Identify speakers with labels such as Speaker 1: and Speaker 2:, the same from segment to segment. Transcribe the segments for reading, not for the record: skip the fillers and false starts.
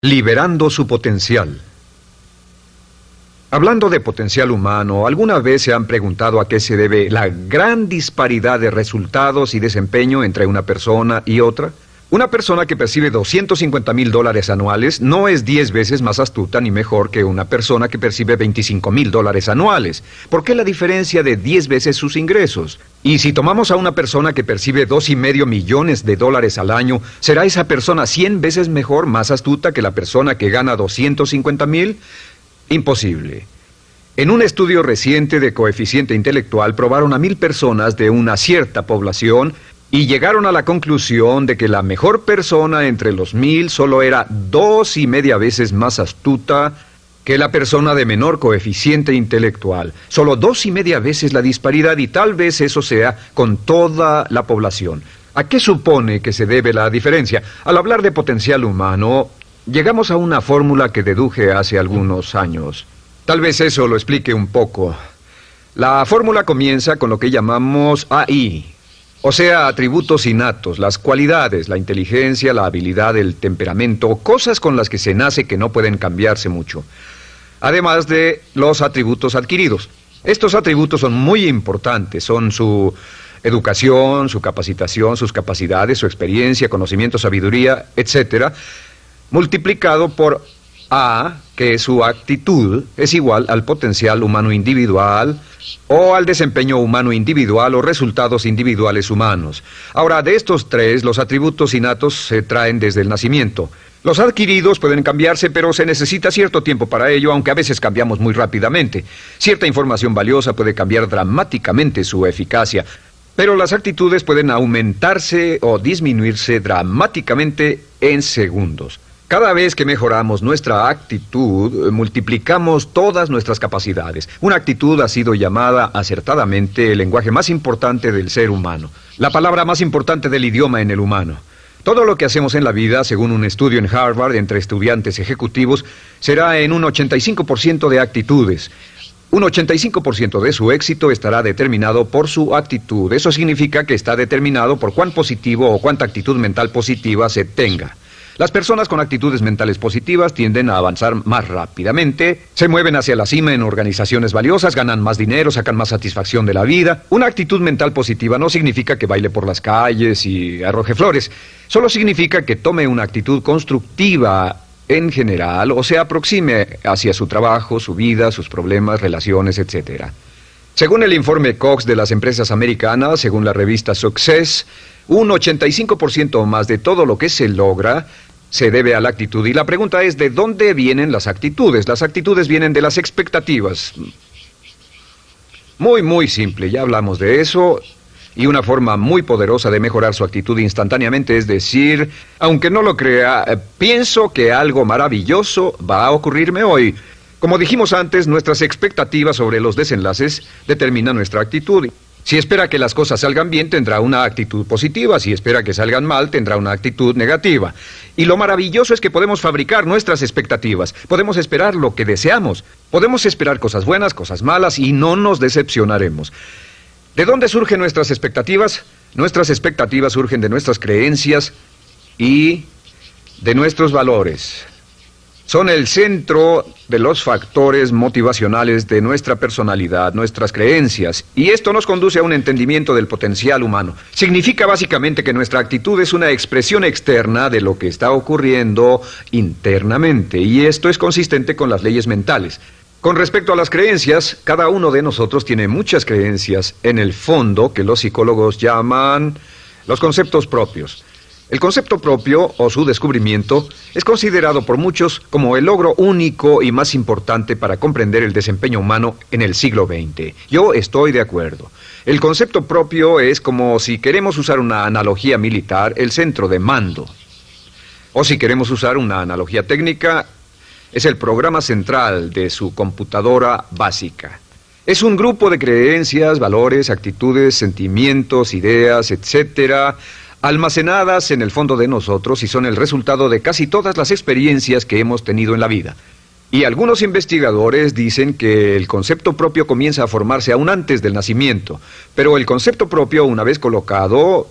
Speaker 1: Liberando su potencial. Hablando de potencial humano, ¿alguna vez se han preguntado a qué se debe la gran disparidad de resultados y desempeño entre una persona y otra? Una persona que percibe $250,000 anuales no es 10 veces más astuta ni mejor que una persona que percibe $25,000 anuales. ¿Por qué la diferencia de 10 veces sus ingresos? Y si tomamos a una persona que percibe $2,5 millones al año, ¿será esa persona 100 veces mejor, más astuta que la persona que gana $250,000? Imposible. En un estudio reciente de coeficiente intelectual probaron a 1,000 personas de una cierta población y llegaron a la conclusión de que la mejor persona entre los 1,000 solo era 2,5 veces más astuta que la persona de menor coeficiente intelectual. Solo 2,5 veces la disparidad, y tal vez eso sea con toda la población. ¿A qué supone que se debe la diferencia? Al hablar de potencial humano, llegamos a una fórmula que deduje hace algunos años. Tal vez eso lo explique un poco. La fórmula comienza con lo que llamamos AI. O sea, atributos innatos, las cualidades, la inteligencia, la habilidad, el temperamento, cosas con las que se nace que no pueden cambiarse mucho. Además de los atributos adquiridos. Estos atributos son muy importantes, son su educación, su capacitación, sus capacidades, su experiencia, conocimiento, sabiduría, etc., multiplicado por A, que es su actitud, es igual al potencial humano individual o al desempeño humano individual o resultados individuales humanos. Ahora, de estos tres, los atributos innatos se traen desde el nacimiento. Los adquiridos pueden cambiarse, pero se necesita cierto tiempo para ello, aunque a veces cambiamos muy rápidamente. Cierta información valiosa puede cambiar dramáticamente su eficacia, pero las actitudes pueden aumentarse o disminuirse dramáticamente en segundos. Cada vez que mejoramos nuestra actitud, multiplicamos todas nuestras capacidades. Una actitud ha sido llamada acertadamente el lenguaje más importante del ser humano, la palabra más importante del idioma en el humano. Todo lo que hacemos en la vida, según un estudio en Harvard entre estudiantes ejecutivos, será en un 85% de actitudes. Un 85% de su éxito estará determinado por su actitud. Eso significa que está determinado por cuán positivo o cuánta actitud mental positiva se tenga. Las personas con actitudes mentales positivas tienden a avanzar más rápidamente, se mueven hacia la cima en organizaciones valiosas, ganan más dinero, sacan más satisfacción de la vida. Una actitud mental positiva no significa que baile por las calles y arroje flores. Solo significa que tome una actitud constructiva en general o se aproxime hacia su trabajo, su vida, sus problemas, relaciones, etc. Según el informe Cox de las empresas americanas, según la revista Success, un 85% o más de todo lo que se logra se debe a la actitud. Y la pregunta es, ¿de dónde vienen las actitudes? Las actitudes vienen de las expectativas. Muy simple, ya hablamos de eso. Y una forma muy poderosa de mejorar su actitud instantáneamente es decir, aunque no lo crea, pienso que algo maravilloso va a ocurrirme hoy. Como dijimos antes, nuestras expectativas sobre los desenlaces determinan nuestra actitud. Si espera que las cosas salgan bien, tendrá una actitud positiva. Si espera que salgan mal, tendrá una actitud negativa. Y lo maravilloso es que podemos fabricar nuestras expectativas. Podemos esperar lo que deseamos. Podemos esperar cosas buenas, cosas malas, y no nos decepcionaremos. ¿De dónde surgen nuestras expectativas? Nuestras expectativas surgen de nuestras creencias y de nuestros valores. Son el centro de los factores motivacionales de nuestra personalidad, nuestras creencias. Y esto nos conduce a un entendimiento del potencial humano. Significa básicamente que nuestra actitud es una expresión externa de lo que está ocurriendo internamente. Y esto es consistente con las leyes mentales. Con respecto a las creencias, cada uno de nosotros tiene muchas creencias en el fondo que los psicólogos llaman los conceptos propios. El concepto propio, o su descubrimiento, es considerado por muchos como el logro único y más importante para comprender el desempeño humano en el siglo XX. Yo estoy de acuerdo. El concepto propio es como, si queremos usar una analogía militar, el centro de mando. O si queremos usar una analogía técnica, es el programa central de su computadora básica. Es un grupo de creencias, valores, actitudes, sentimientos, ideas, etcétera, almacenadas en el fondo de nosotros y son el resultado de casi todas las experiencias que hemos tenido en la vida. Y algunos investigadores dicen que el concepto propio comienza a formarse aún antes del nacimiento, pero el concepto propio, una vez colocado,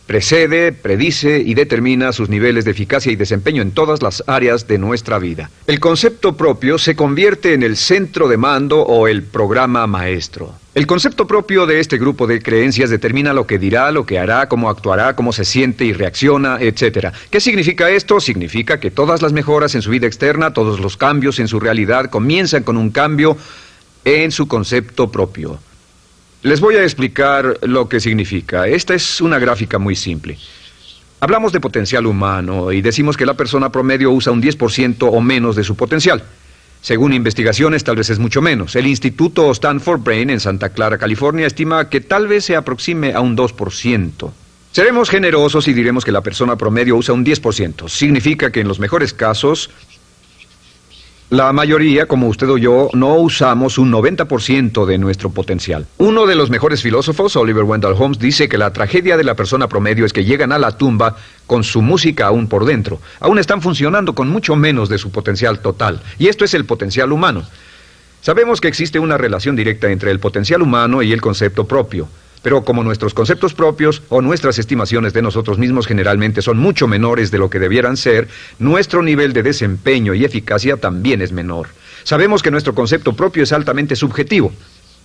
Speaker 1: Precede, predice y determina sus niveles de eficacia y desempeño en todas las áreas de nuestra vida. El concepto propio se convierte en el centro de mando o el programa maestro. El concepto propio de este grupo de creencias determina lo que dirá, lo que hará, cómo actuará, cómo se siente y reacciona, etc. ¿Qué significa esto? Significa que todas las mejoras en su vida externa, todos los cambios en su realidad comienzan con un cambio en su concepto propio. Les voy a explicar lo que significa. Esta es una gráfica muy simple. Hablamos de potencial humano y decimos que la persona promedio usa un 10% o menos de su potencial. Según investigaciones, tal vez es mucho menos. El Instituto Stanford Brain en Santa Clara, California, estima que tal vez se aproxime a un 2%. Seremos generosos y diremos que la persona promedio usa un 10%. Significa que en los mejores casos, la mayoría, como usted o yo, no usamos un 90% de nuestro potencial. Uno de los mejores filósofos, Oliver Wendell Holmes, dice que la tragedia de la persona promedio es que llegan a la tumba con su música aún por dentro. Aún están funcionando con mucho menos de su potencial total. Y esto es el potencial humano. Sabemos que existe una relación directa entre el potencial humano y el concepto propio. Pero como nuestros conceptos propios o nuestras estimaciones de nosotros mismos generalmente son mucho menores de lo que debieran ser, nuestro nivel de desempeño y eficacia también es menor. Sabemos que nuestro concepto propio es altamente subjetivo.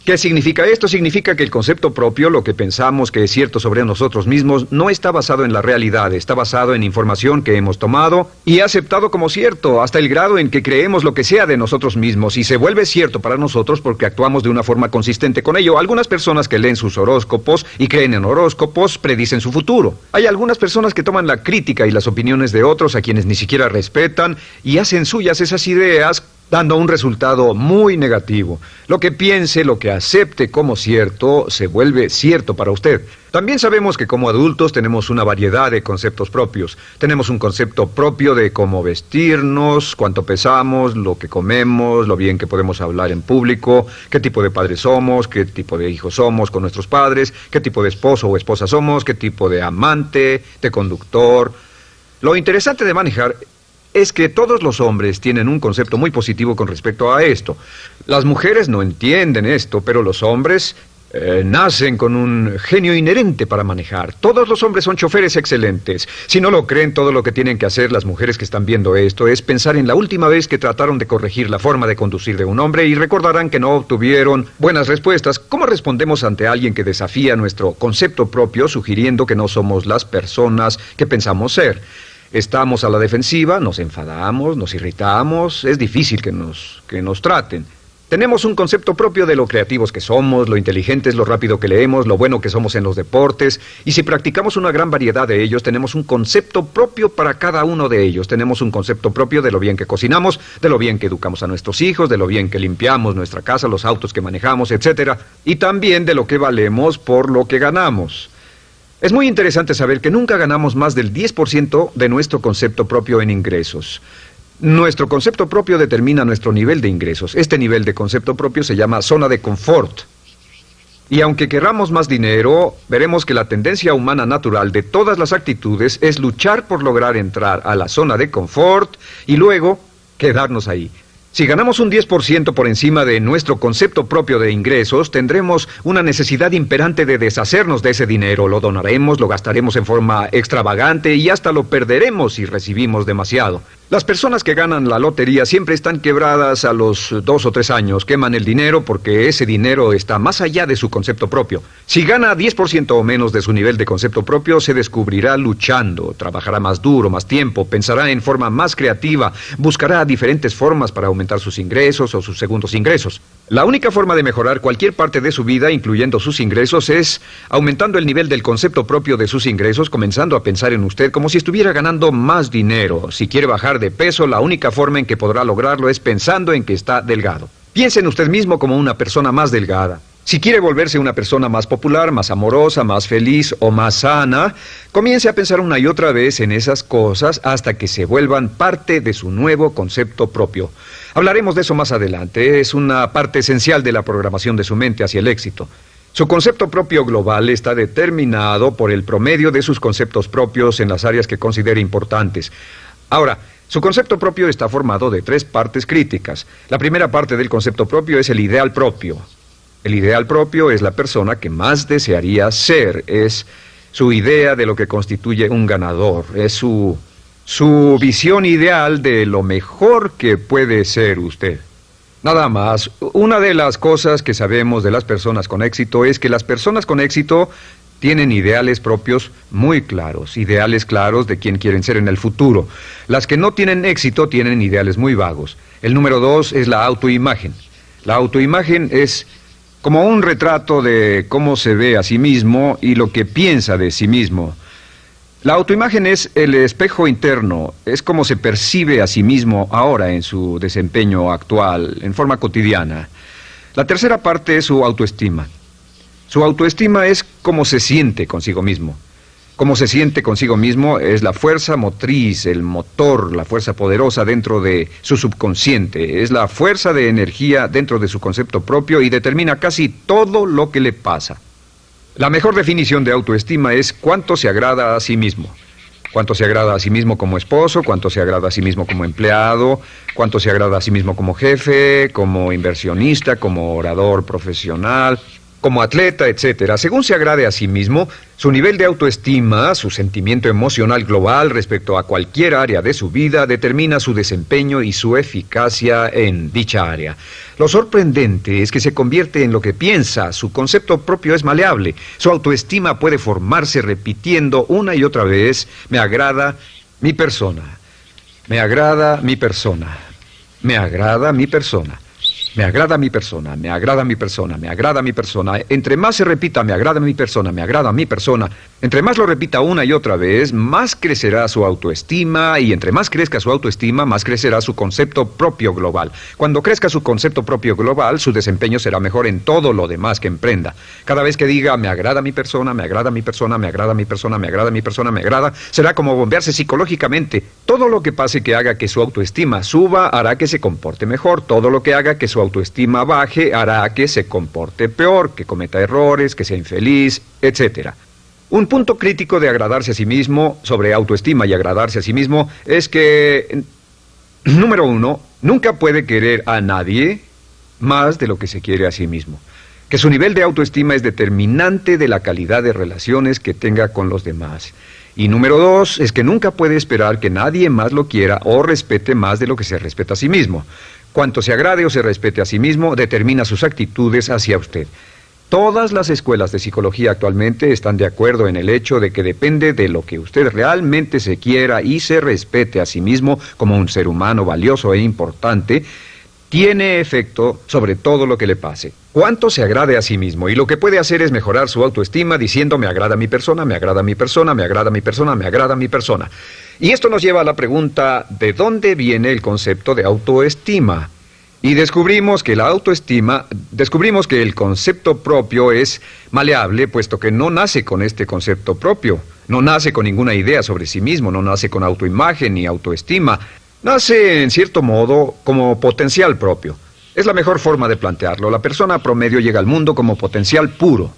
Speaker 1: ¿Qué significa esto? Significa que el concepto propio, lo que pensamos que es cierto sobre nosotros mismos, no está basado en la realidad, está basado en información que hemos tomado y aceptado como cierto, hasta el grado en que creemos lo que sea de nosotros mismos y se vuelve cierto para nosotros porque actuamos de una forma consistente con ello. Algunas personas que leen sus horóscopos y creen en horóscopos predicen su futuro. Hay algunas personas que toman la crítica y las opiniones de otros a quienes ni siquiera respetan y hacen suyas esas ideas, dando un resultado muy negativo. Lo que piense, lo que acepte como cierto, se vuelve cierto para usted. También sabemos que como adultos tenemos una variedad de conceptos propios. Tenemos un concepto propio de cómo vestirnos, cuánto pesamos, lo que comemos, lo bien que podemos hablar en público, qué tipo de padres somos, qué tipo de hijos somos con nuestros padres, qué tipo de esposo o esposa somos, qué tipo de amante, de conductor. Lo interesante de manejar es que todos los hombres tienen un concepto muy positivo con respecto a esto. Las mujeres no entienden esto, pero los hombres nacen con un genio inherente para manejar. Todos los hombres son choferes excelentes. Si no lo creen, todo lo que tienen que hacer las mujeres que están viendo esto es pensar en la última vez que trataron de corregir la forma de conducir de un hombre y recordarán que no obtuvieron buenas respuestas. ¿Cómo respondemos ante alguien que desafía nuestro concepto propio, sugiriendo que no somos las personas que pensamos ser? Estamos a la defensiva, nos enfadamos, nos irritamos, es difícil que nos traten. Tenemos un concepto propio de lo creativos que somos, lo inteligentes, lo rápido que leemos, lo bueno que somos en los deportes, y si practicamos una gran variedad de ellos, tenemos un concepto propio para cada uno de ellos. Tenemos un concepto propio de lo bien que cocinamos, de lo bien que educamos a nuestros hijos, de lo bien que limpiamos nuestra casa, los autos que manejamos, etc. Y también de lo que valemos por lo que ganamos. Es muy interesante saber que nunca ganamos más del 10% de nuestro concepto propio en ingresos. Nuestro concepto propio determina nuestro nivel de ingresos. Este nivel de concepto propio se llama zona de confort. Y aunque querramos más dinero, veremos que la tendencia humana natural de todas las actitudes es luchar por lograr entrar a la zona de confort y luego quedarnos ahí. Si ganamos un 10% por encima de nuestro concepto propio de ingresos, tendremos una necesidad imperante de deshacernos de ese dinero. Lo donaremos, lo gastaremos en forma extravagante y hasta lo perderemos si recibimos demasiado. Las personas que ganan la lotería siempre están quebradas a los 2 o 3 años. Queman el dinero porque ese dinero está más allá de su concepto propio. Si gana 10% o menos de su nivel de concepto propio, se descubrirá luchando, trabajará más duro, más tiempo, pensará en forma más creativa, buscará diferentes formas para aumentar sus ingresos o sus segundos ingresos. La única forma de mejorar cualquier parte de su vida, incluyendo sus ingresos, es aumentando el nivel del concepto propio de sus ingresos, comenzando a pensar en usted como si estuviera ganando más dinero. Si quiere bajar de peso, la única forma en que podrá lograrlo es pensando en que está delgado. Piense en usted mismo como una persona más delgada. Si quiere volverse una persona más popular, más amorosa, más feliz o más sana, comience a pensar una y otra vez en esas cosas hasta que se vuelvan parte de su nuevo concepto propio. Hablaremos de eso más adelante. Es una parte esencial de la programación de su mente hacia el éxito. Su concepto propio global está determinado por el promedio de sus conceptos propios en las áreas que considere importantes. Ahora, su concepto propio está formado de 3 partes críticas. La primera parte del concepto propio es el ideal propio. El ideal propio es la persona que más desearía ser, es su idea de lo que constituye un ganador, es su visión ideal de lo mejor que puede ser usted. Nada más, una de las cosas que sabemos de las personas con éxito es que las personas con éxito tienen ideales propios muy claros, ideales claros de quién quieren ser en el futuro. Las que no tienen éxito tienen ideales muy vagos. El número 2 es la autoimagen. La autoimagen es como un retrato de cómo se ve a sí mismo y lo que piensa de sí mismo. La autoimagen es el espejo interno, es como se percibe a sí mismo ahora en su desempeño actual, en forma cotidiana. La tercera parte es su autoestima. Su autoestima es cómo se siente consigo mismo. Cómo se siente consigo mismo es la fuerza motriz, el motor, la fuerza poderosa dentro de su subconsciente. Es la fuerza de energía dentro de su concepto propio y determina casi todo lo que le pasa. La mejor definición de autoestima es cuánto se agrada a sí mismo. Cuánto se agrada a sí mismo como esposo, cuánto se agrada a sí mismo como empleado, cuánto se agrada a sí mismo como jefe, como inversionista, como orador profesional, como atleta, etcétera. Según se agrade a sí mismo, su nivel de autoestima, su sentimiento emocional global respecto a cualquier área de su vida, determina su desempeño y su eficacia en dicha área. Lo sorprendente es que se convierte en lo que piensa, su concepto propio es maleable, su autoestima puede formarse repitiendo una y otra vez, me agrada mi persona, me agrada mi persona, me agrada mi persona. Me agrada mi persona, me agrada mi persona, me agrada mi persona. Entre más se repita, me agrada mi persona, me agrada mi persona, entre más lo repita una y otra vez, más crecerá su autoestima y entre más crezca su autoestima, más crecerá su concepto propio global. Cuando crezca su concepto propio global, su desempeño será mejor en todo lo demás que emprenda. Cada vez que diga, me agrada mi persona, me agrada mi persona, me agrada mi persona, me agrada mi persona, me agrada, será como bombearse psicológicamente. Todo lo que pase que haga que su autoestima suba, hará que se comporte mejor. Todo lo que haga que su autoestima baje hará que se comporte peor, que cometa errores, que sea infeliz, etc. Un punto crítico de agradarse a sí mismo, sobre autoestima y agradarse a sí mismo, es que, número 1, nunca puede querer a nadie más de lo que se quiere a sí mismo. Que su nivel de autoestima es determinante de la calidad de relaciones que tenga con los demás. Y número 2, es que nunca puede esperar que nadie más lo quiera o respete más de lo que se respeta a sí mismo. Cuanto se agrade o se respete a sí mismo, determina sus actitudes hacia usted. Todas las escuelas de psicología actualmente están de acuerdo en el hecho de que depende de lo que usted realmente se quiera y se respete a sí mismo como un ser humano valioso e importante, tiene efecto sobre todo lo que le pase. Cuánto se agrade a sí mismo, y lo que puede hacer es mejorar su autoestima diciendo me agrada mi persona, me agrada mi persona, me agrada mi persona, me agrada mi persona. Y esto nos lleva a la pregunta, ¿de dónde viene el concepto de autoestima? Y descubrimos que el concepto propio es maleable, puesto que no nace con este concepto propio, no nace con ninguna idea sobre sí mismo, no nace con autoimagen ni autoestima. Nace, en cierto modo, como potencial propio. Es la mejor forma de plantearlo. La persona promedio llega al mundo como potencial puro.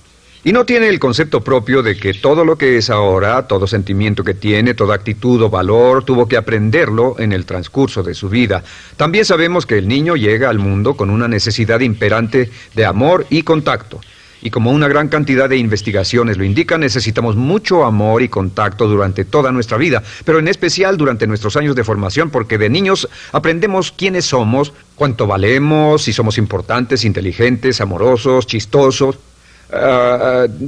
Speaker 1: Y no tiene el concepto propio de que todo lo que es ahora, todo sentimiento que tiene, toda actitud o valor, tuvo que aprenderlo en el transcurso de su vida. También sabemos que el niño llega al mundo con una necesidad imperante de amor y contacto. Y como una gran cantidad de investigaciones lo indican, necesitamos mucho amor y contacto durante toda nuestra vida, pero en especial durante nuestros años de formación, porque de niños aprendemos quiénes somos, cuánto valemos, si somos importantes, inteligentes, amorosos, chistosos.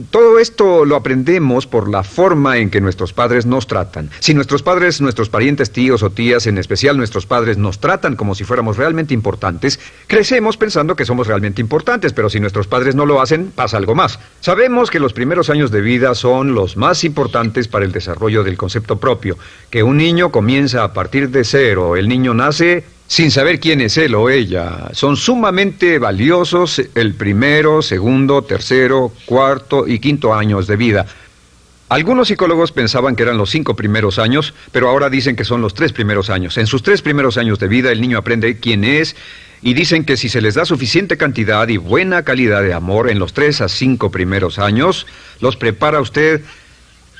Speaker 1: Todo esto lo aprendemos por la forma en que nuestros padres nos tratan. Si nuestros padres, nuestros parientes, tíos o tías, en especial nuestros padres, nos tratan como si fuéramos realmente importantes, crecemos pensando que somos realmente importantes, pero si nuestros padres no lo hacen, pasa algo más. Sabemos que los primeros años de vida son los más importantes para el desarrollo del concepto propio, que un niño comienza a partir de cero. El niño nace sin saber quién es él o ella. Son sumamente valiosos el primero, segundo, tercero, cuarto y quinto años de vida. Algunos psicólogos pensaban que eran los 5 primeros años, pero ahora dicen que son los 3 primeros años. En sus 3 primeros años de vida el niño aprende quién es y dicen que si se les da suficiente cantidad y buena calidad de amor en los 3 a 5 primeros años, los prepara usted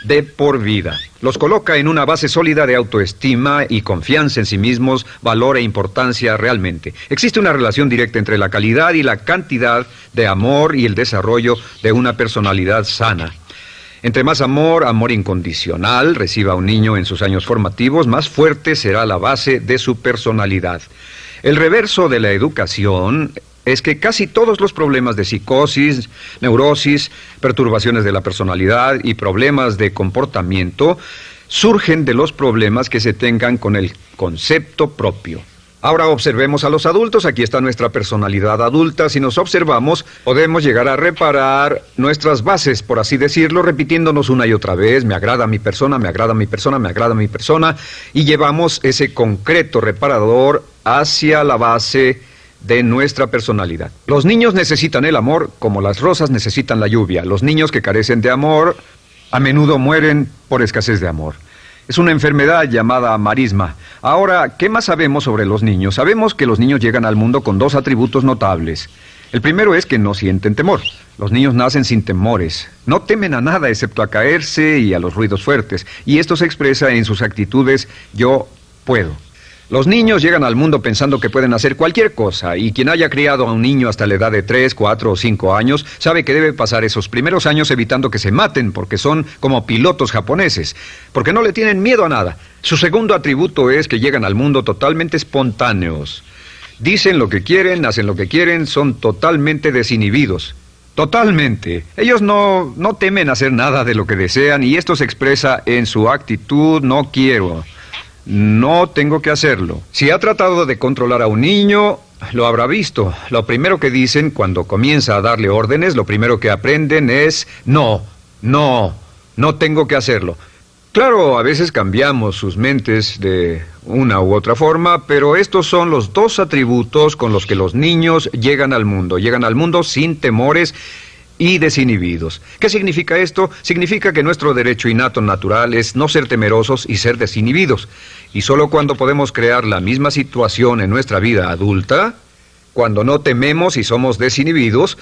Speaker 1: de por vida. Los coloca en una base sólida de autoestima y confianza en sí mismos, valor e importancia realmente. Existe una relación directa entre la calidad y la cantidad de amor y el desarrollo de una personalidad sana. Entre más amor, amor incondicional, reciba un niño en sus años formativos, más fuerte será la base de su personalidad. El reverso de la educación es que casi todos los problemas de psicosis, neurosis, perturbaciones de la personalidad y problemas de comportamiento surgen de los problemas que se tengan con el concepto propio. Ahora observemos a los adultos. Aquí está nuestra personalidad adulta. Si nos observamos, podemos llegar a reparar nuestras bases, por así decirlo, repitiéndonos una y otra vez: me agrada mi persona, me agrada mi persona, me agrada mi persona, y llevamos ese concreto reparador hacia la base de nuestra personalidad. Los niños necesitan el amor como las rosas necesitan la lluvia. Los niños que carecen de amor a menudo mueren por escasez de amor. Es una enfermedad llamada marisma. Ahora, ¿qué más sabemos sobre los niños? Sabemos que los niños llegan al mundo con dos atributos notables. El primero es que no sienten temor. Los niños nacen sin temores. No temen a nada excepto a caerse y a los ruidos fuertes. Y esto se expresa en sus actitudes: yo puedo. Los niños llegan al mundo pensando que pueden hacer cualquier cosa, y quien haya criado a un niño hasta la edad de 3, 4 o 5 años sabe que debe pasar esos primeros años evitando que se maten, porque son como pilotos japoneses, porque no le tienen miedo a nada. Su segundo atributo es que llegan al mundo totalmente espontáneos. Dicen lo que quieren, hacen lo que quieren, son totalmente desinhibidos. Totalmente. Ellos no temen hacer nada de lo que desean, y esto se expresa en su actitud: no quiero. No tengo que hacerlo. Si ha tratado de controlar a un niño, lo habrá visto. Lo primero que dicen cuando comienza a darle órdenes, lo primero que aprenden es: no tengo que hacerlo. Claro, a veces cambiamos sus mentes de una u otra forma, pero estos son los dos atributos con los que los niños llegan al mundo. Llegan al mundo sin temores y desinhibidos. ¿Qué significa esto? Significa que nuestro derecho innato natural es no ser temerosos y ser desinhibidos. Y solo cuando podemos crear la misma situación en nuestra vida adulta, cuando no tememos y somos desinhibidos,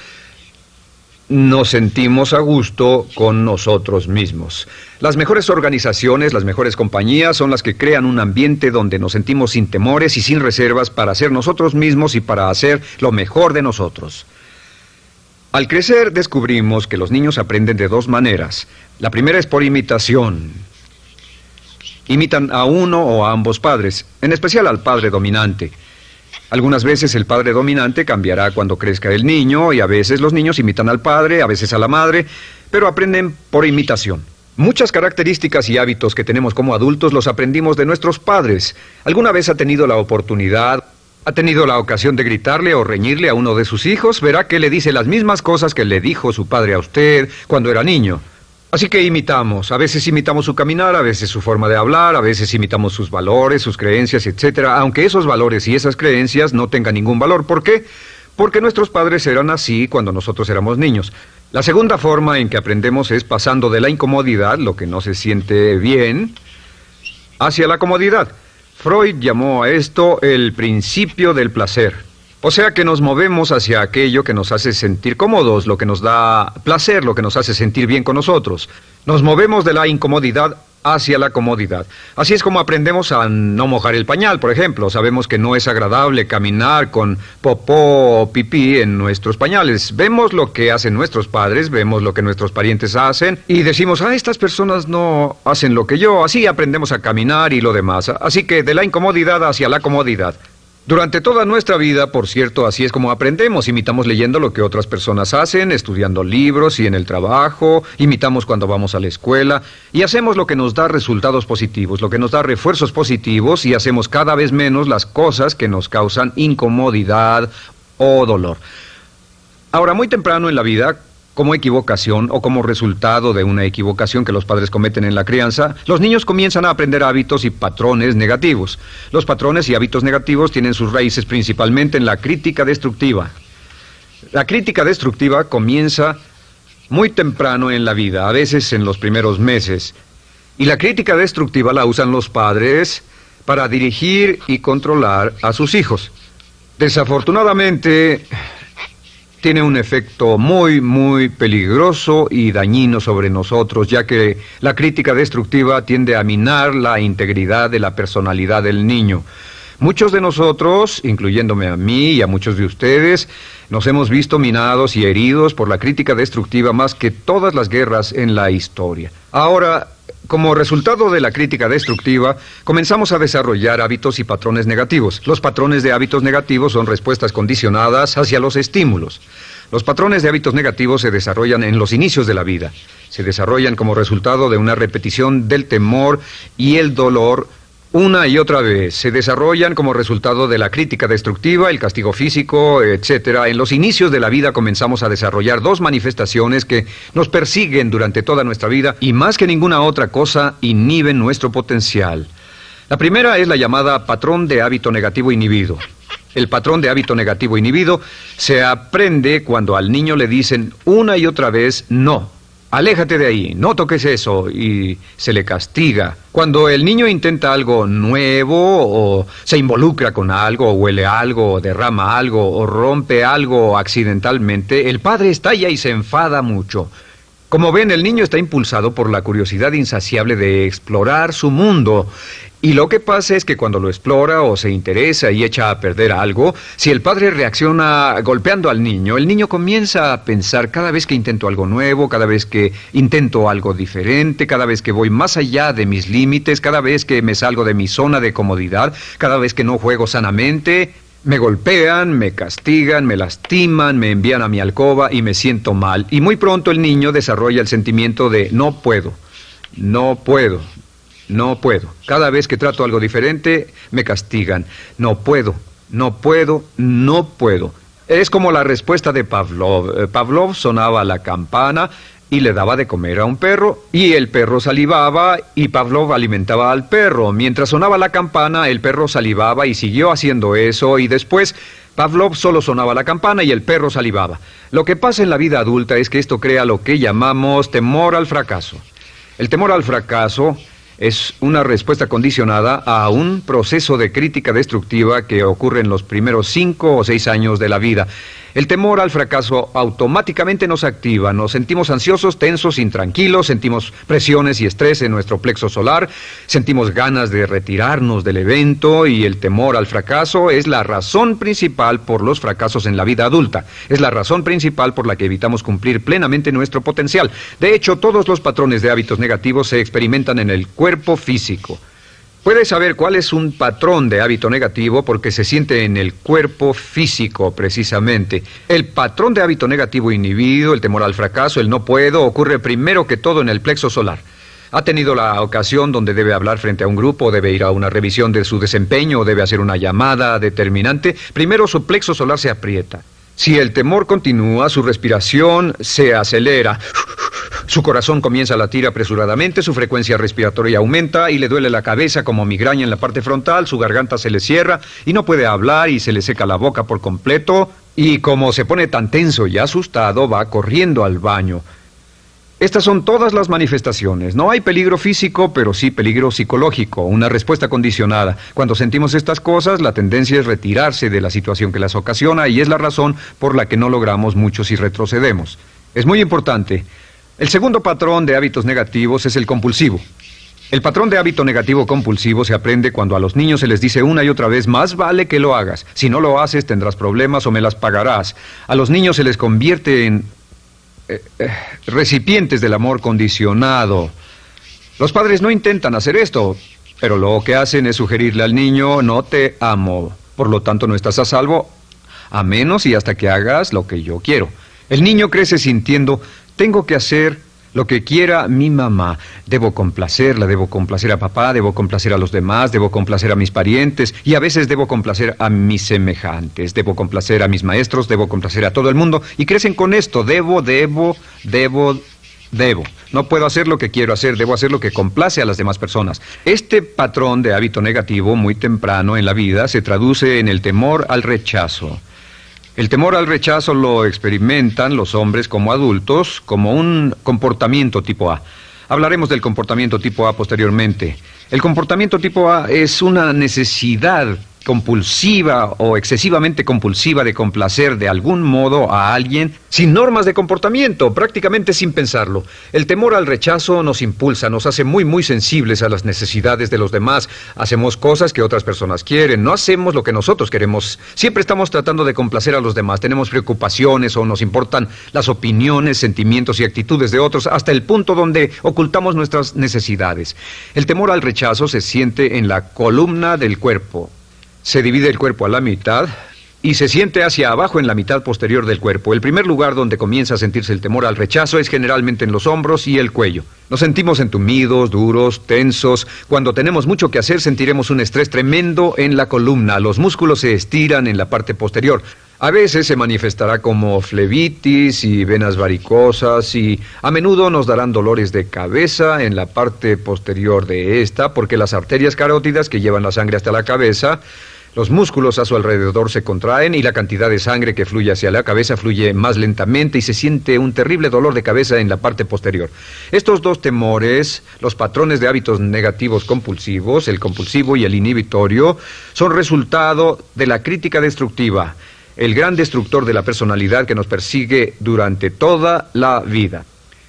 Speaker 1: nos sentimos a gusto con nosotros mismos. Las mejores organizaciones, las mejores compañías son las que crean un ambiente donde nos sentimos sin temores y sin reservas para ser nosotros mismos y para hacer lo mejor de nosotros. Al crecer descubrimos que los niños aprenden de dos maneras. La primera es por imitación. Imitan a uno o a ambos padres, en especial al padre dominante. Algunas veces el padre dominante cambiará cuando crezca el niño, y a veces los niños imitan al padre, a veces a la madre, pero aprenden por imitación. Muchas características y hábitos que tenemos como adultos los aprendimos de nuestros padres. ¿Alguna vez ha tenido la oportunidad, ha tenido la ocasión de gritarle o reñirle a uno de sus hijos? Verá que le dice las mismas cosas que le dijo su padre a usted cuando era niño. Así que imitamos. A veces imitamos su caminar, a veces su forma de hablar, a veces imitamos sus valores, sus creencias, etcétera, aunque esos valores y esas creencias no tengan ningún valor. ¿Por qué? Porque nuestros padres eran así cuando nosotros éramos niños. La segunda forma en que aprendemos es pasando de la incomodidad, lo que no se siente bien, hacia la comodidad. Freud llamó a esto el principio del placer. O sea que nos movemos hacia aquello que nos hace sentir cómodos, lo que nos da placer, lo que nos hace sentir bien con nosotros. Nos movemos de la incomodidad hacia la comodidad. Así es como aprendemos a no mojar el pañal, por ejemplo. Sabemos que no es agradable caminar con popó o pipí en nuestros pañales. Vemos lo que hacen nuestros padres, vemos lo que nuestros parientes hacen y decimos: estas personas no hacen lo que yo. Así aprendemos a caminar y lo demás. Así que de la incomodidad hacia la comodidad. Durante toda nuestra vida, por cierto, así es como aprendemos. Imitamos leyendo lo que otras personas hacen, estudiando libros y en el trabajo, imitamos cuando vamos a la escuela, y hacemos lo que nos da resultados positivos, lo que nos da refuerzos positivos, y hacemos cada vez menos las cosas que nos causan incomodidad o dolor. Ahora, muy temprano en la vida, como equivocación o como resultado de una equivocación que los padres cometen en la crianza, los niños comienzan a aprender hábitos y patrones negativos. Los patrones y hábitos negativos tienen sus raíces principalmente en la crítica destructiva. La crítica destructiva comienza muy temprano en la vida, a veces en los primeros meses. Y la crítica destructiva la usan los padres para dirigir y controlar a sus hijos. Desafortunadamente, tiene un efecto muy peligroso y dañino sobre nosotros, ya que la crítica destructiva tiende a minar la integridad de la personalidad del niño. Muchos de nosotros, incluyéndome a mí y a muchos de ustedes, nos hemos visto minados y heridos por la crítica destructiva más que todas las guerras en la historia. Ahora, como resultado de la crítica destructiva, comenzamos a desarrollar hábitos y patrones negativos. Los patrones de hábitos negativos son respuestas condicionadas hacia los estímulos. Los patrones de hábitos negativos se desarrollan en los inicios de la vida. Se desarrollan como resultado de una repetición del temor y el dolor una y otra vez. Se desarrollan como resultado de la crítica destructiva, el castigo físico, etc. En los inicios de la vida comenzamos a desarrollar dos manifestaciones que nos persiguen durante toda nuestra vida y más que ninguna otra cosa inhiben nuestro potencial. La primera es la llamada patrón de hábito negativo inhibido. El patrón de hábito negativo inhibido se aprende cuando al niño le dicen una y otra vez no. Aléjate de ahí, no toques eso, y se le castiga. Cuando el niño intenta algo nuevo, o se involucra con algo, o huele algo, o derrama algo, o rompe algo accidentalmente, el padre estalla y se enfada mucho. Como ven, el niño está impulsado por la curiosidad insaciable de explorar su mundo. Y lo que pasa es que cuando lo explora o se interesa y echa a perder algo, si el padre reacciona golpeando al niño, el niño comienza a pensar cada vez que intento algo nuevo, cada vez que intento algo diferente, cada vez que voy más allá de mis límites, cada vez que me salgo de mi zona de comodidad, cada vez que no juego sanamente, me golpean, me castigan, me lastiman, me envían a mi alcoba y me siento mal. Y muy pronto el niño desarrolla el sentimiento de no puedo, no puedo. No puedo. Cada vez que trato algo diferente, me castigan. No puedo, no puedo, no puedo. Es como la respuesta de Pavlov. Pavlov sonaba la campana y le daba de comer a un perro, y el perro salivaba, y Pavlov alimentaba al perro. Mientras sonaba la campana, el perro salivaba y siguió haciendo eso, y después Pavlov solo sonaba la campana y el perro salivaba. Lo que pasa en la vida adulta es que esto crea lo que llamamos temor al fracaso. El temor al fracaso es una respuesta condicionada a un proceso de crítica destructiva que ocurre en los primeros 5 o 6 años de la vida. El temor al fracaso automáticamente nos activa, nos sentimos ansiosos, tensos, intranquilos, sentimos presiones y estrés en nuestro plexo solar, sentimos ganas de retirarnos del evento, y el temor al fracaso es la razón principal por los fracasos en la vida adulta. Es la razón principal por la que evitamos cumplir plenamente nuestro potencial. De hecho, todos los patrones de hábitos negativos se experimentan en el cuerpo físico. Puedes saber cuál es un patrón de hábito negativo porque se siente en el cuerpo físico, precisamente. El patrón de hábito negativo inhibido, el temor al fracaso, el no puedo, ocurre primero que todo en el plexo solar. ¿Ha tenido la ocasión donde debe hablar frente a un grupo, debe ir a una revisión de su desempeño o debe hacer una llamada determinante? Primero su plexo solar se aprieta. Si el temor continúa, su respiración se acelera. Su corazón comienza a latir apresuradamente, su frecuencia respiratoria aumenta y le duele la cabeza como migraña en la parte frontal, su garganta se le cierra y no puede hablar y se le seca la boca por completo, y como se pone tan tenso y asustado, va corriendo al baño. Estas son todas las manifestaciones. No hay peligro físico, pero sí peligro psicológico, una respuesta condicionada. Cuando sentimos estas cosas, la tendencia es retirarse de la situación que las ocasiona, y es la razón por la que no logramos mucho si retrocedemos. Es muy importante. El segundo patrón de hábitos negativos es el compulsivo. El patrón de hábito negativo compulsivo se aprende cuando a los niños se les dice una y otra vez: más vale que lo hagas. Si no lo haces, tendrás problemas o me las pagarás. A los niños se les convierte en recipientes del amor condicionado. Los padres no intentan hacer esto, pero lo que hacen es sugerirle al niño: no te amo, por lo tanto no estás a salvo, a menos y hasta que hagas lo que yo quiero. El niño crece sintiendo: tengo que hacer lo que quiera mi mamá. Debo complacerla, debo complacer a papá, debo complacer a los demás, debo complacer a mis parientes, y a veces debo complacer a mis semejantes, debo complacer a mis maestros, debo complacer a todo el mundo, y crecen con esto: debo. No puedo hacer lo que quiero hacer, debo hacer lo que complace a las demás personas. Este patrón de hábito negativo muy temprano en la vida se traduce en el temor al rechazo. El temor al rechazo lo experimentan los hombres como adultos como un comportamiento tipo A. Hablaremos del comportamiento tipo A posteriormente. El comportamiento tipo A es una necesidad compulsiva o excesivamente compulsiva de complacer de algún modo a alguien sin normas de comportamiento, prácticamente sin pensarlo. El temor al rechazo nos impulsa, nos hace muy sensibles a las necesidades de los demás. Hacemos cosas que otras personas quieren, no hacemos lo que nosotros queremos. Siempre estamos tratando de complacer a los demás. Tenemos preocupaciones o nos importan las opiniones, sentimientos y actitudes de otros hasta el punto donde ocultamos nuestras necesidades. El temor al rechazo se siente en la columna del cuerpo. Se divide el cuerpo a la mitad y se siente hacia abajo en la mitad posterior del cuerpo. El primer lugar donde comienza a sentirse el temor al rechazo es generalmente en los hombros y el cuello. Nos sentimos entumidos, duros, tensos. Cuando tenemos mucho que hacer sentiremos un estrés tremendo en la columna. Los músculos se estiran en la parte posterior. A veces se manifestará como flebitis y venas varicosas y a menudo nos darán dolores de cabeza en la parte posterior de esta porque las arterias carótidas que llevan la sangre hasta la cabeza, los músculos a su alrededor se contraen y la cantidad de sangre que fluye hacia la cabeza fluye más lentamente y se siente un terrible dolor de cabeza en la parte posterior. Estos dos temores, los patrones de hábitos negativos compulsivos, el compulsivo y el inhibitorio, son resultado de la crítica destructiva, el gran destructor de la personalidad que nos persigue durante toda la vida.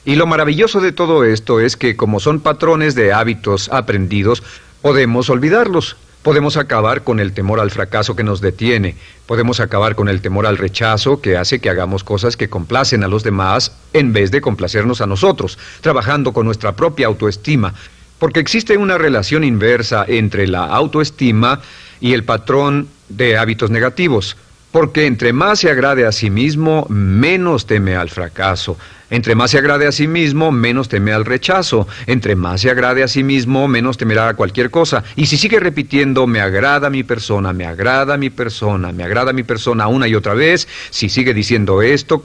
Speaker 1: Y lo maravilloso de todo esto es que como son patrones de hábitos aprendidos, podemos olvidarlos. Podemos acabar con el temor al fracaso que nos detiene. Podemos acabar con el temor al rechazo que hace que hagamos cosas que complacen a los demás en vez de complacernos a nosotros, trabajando con nuestra propia autoestima. Porque existe una relación inversa entre la autoestima y el patrón de hábitos negativos. Porque entre más se agrade a sí mismo, menos teme al fracaso. Entre más se agrade a sí mismo, menos teme al rechazo. Entre más se agrade a sí mismo, menos temerá a cualquier cosa. Y si sigue repitiendo, me agrada mi persona, me agrada mi persona, me agrada mi persona una y otra vez, si sigue diciendo esto,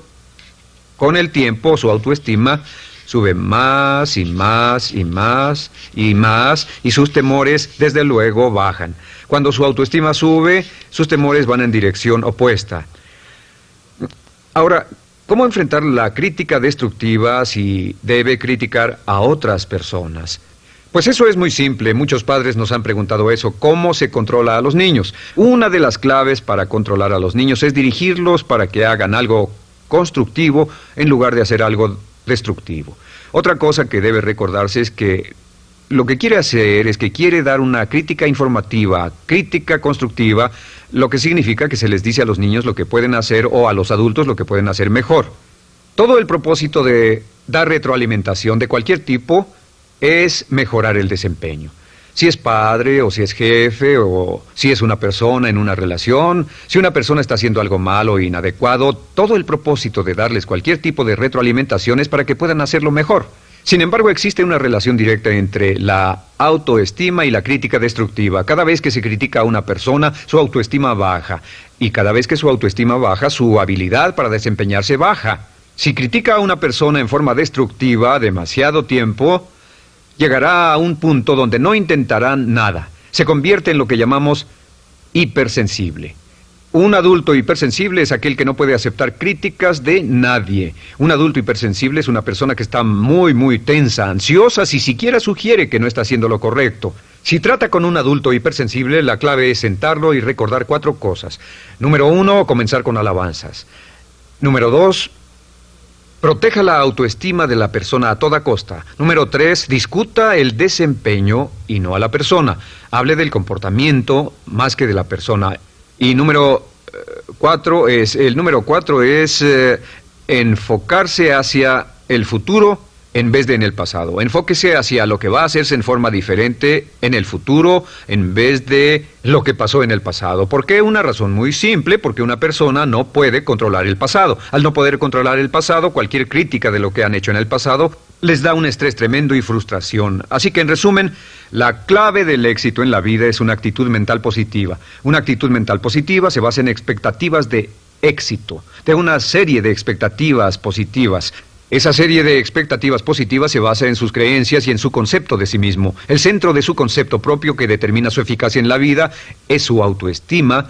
Speaker 1: con el tiempo su autoestima sube más y más y más y más y sus temores desde luego bajan. Cuando su autoestima sube, sus temores van en dirección opuesta. Ahora, ¿cómo enfrentar la crítica destructiva si debe criticar a otras personas? Pues eso es muy simple. Muchos padres nos han preguntado eso. ¿Cómo se controla a los niños? Una de las claves para controlar a los niños es dirigirlos para que hagan algo constructivo en lugar de hacer algo destructivo. Otra cosa que debe recordarse es que lo que quiere hacer es que quiere dar una crítica informativa, crítica constructiva, lo que significa que se les dice a los niños lo que pueden hacer o a los adultos lo que pueden hacer mejor. Todo el propósito de dar retroalimentación de cualquier tipo es mejorar el desempeño. Si es padre o si es jefe o si es una persona en una relación, si una persona está haciendo algo malo o inadecuado, todo el propósito de darles cualquier tipo de retroalimentación es para que puedan hacerlo mejor. Sin embargo, existe una relación directa entre la autoestima y la crítica destructiva. Cada vez que se critica a una persona, su autoestima baja. Y cada vez que su autoestima baja, su habilidad para desempeñarse baja. Si critica a una persona en forma destructiva demasiado tiempo, llegará a un punto donde no intentarán nada. Se convierte en lo que llamamos hipersensible. Un adulto hipersensible es aquel que no puede aceptar críticas de nadie. Un adulto hipersensible es una persona que está muy tensa, ansiosa, si siquiera sugiere que no está haciendo lo correcto. Si trata con un adulto hipersensible, la clave es sentarlo y recordar 4 cosas. Número 1, comenzar con alabanzas. Número 2, proteja la autoestima de la persona a toda costa. Número 3, discuta el desempeño y no a la persona. Hable del comportamiento más que de la persona. Y número 4 es enfocarse hacia el futuro en vez de en el pasado. Enfóquese hacia lo que va a hacerse en forma diferente en el futuro en vez de lo que pasó en el pasado. ¿Por qué? Una razón muy simple, porque una persona no puede controlar el pasado. Al no poder controlar el pasado, cualquier crítica de lo que han hecho en el pasado les da un estrés tremendo y frustración. Así que, en resumen, la clave del éxito en la vida es una actitud mental positiva. Una actitud mental positiva se basa en expectativas de éxito, de una serie de expectativas positivas. Esa serie de expectativas positivas se basa en sus creencias y en su concepto de sí mismo. El centro de su concepto propio que determina su eficacia en la vida es su autoestima,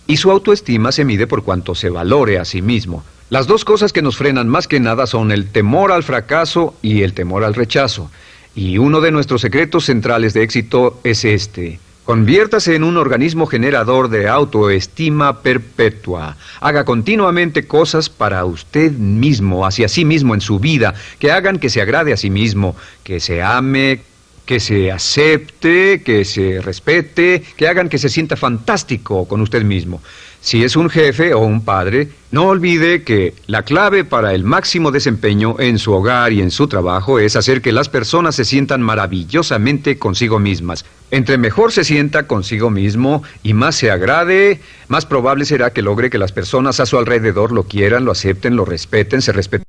Speaker 1: y su autoestima se mide por cuanto se valore a sí mismo. Las dos cosas que nos frenan más que nada son el temor al fracaso y el temor al rechazo. Y uno de nuestros secretos centrales de éxito es este: Conviértase en un organismo generador de autoestima perpetua. Haga continuamente cosas para usted mismo, hacia sí mismo en su vida, que hagan que se agrade a sí mismo, que se ame, que se acepte, que se respete, que hagan que se sienta fantástico con usted mismo. Si es un jefe o un padre, no olvide que la clave para el máximo desempeño en su hogar y en su trabajo es hacer que las personas se sientan maravillosamente consigo mismas. Entre mejor se sienta consigo mismo y más se agrade, más probable será que logre que las personas a su alrededor lo quieran, lo acepten, lo respeten, se respeten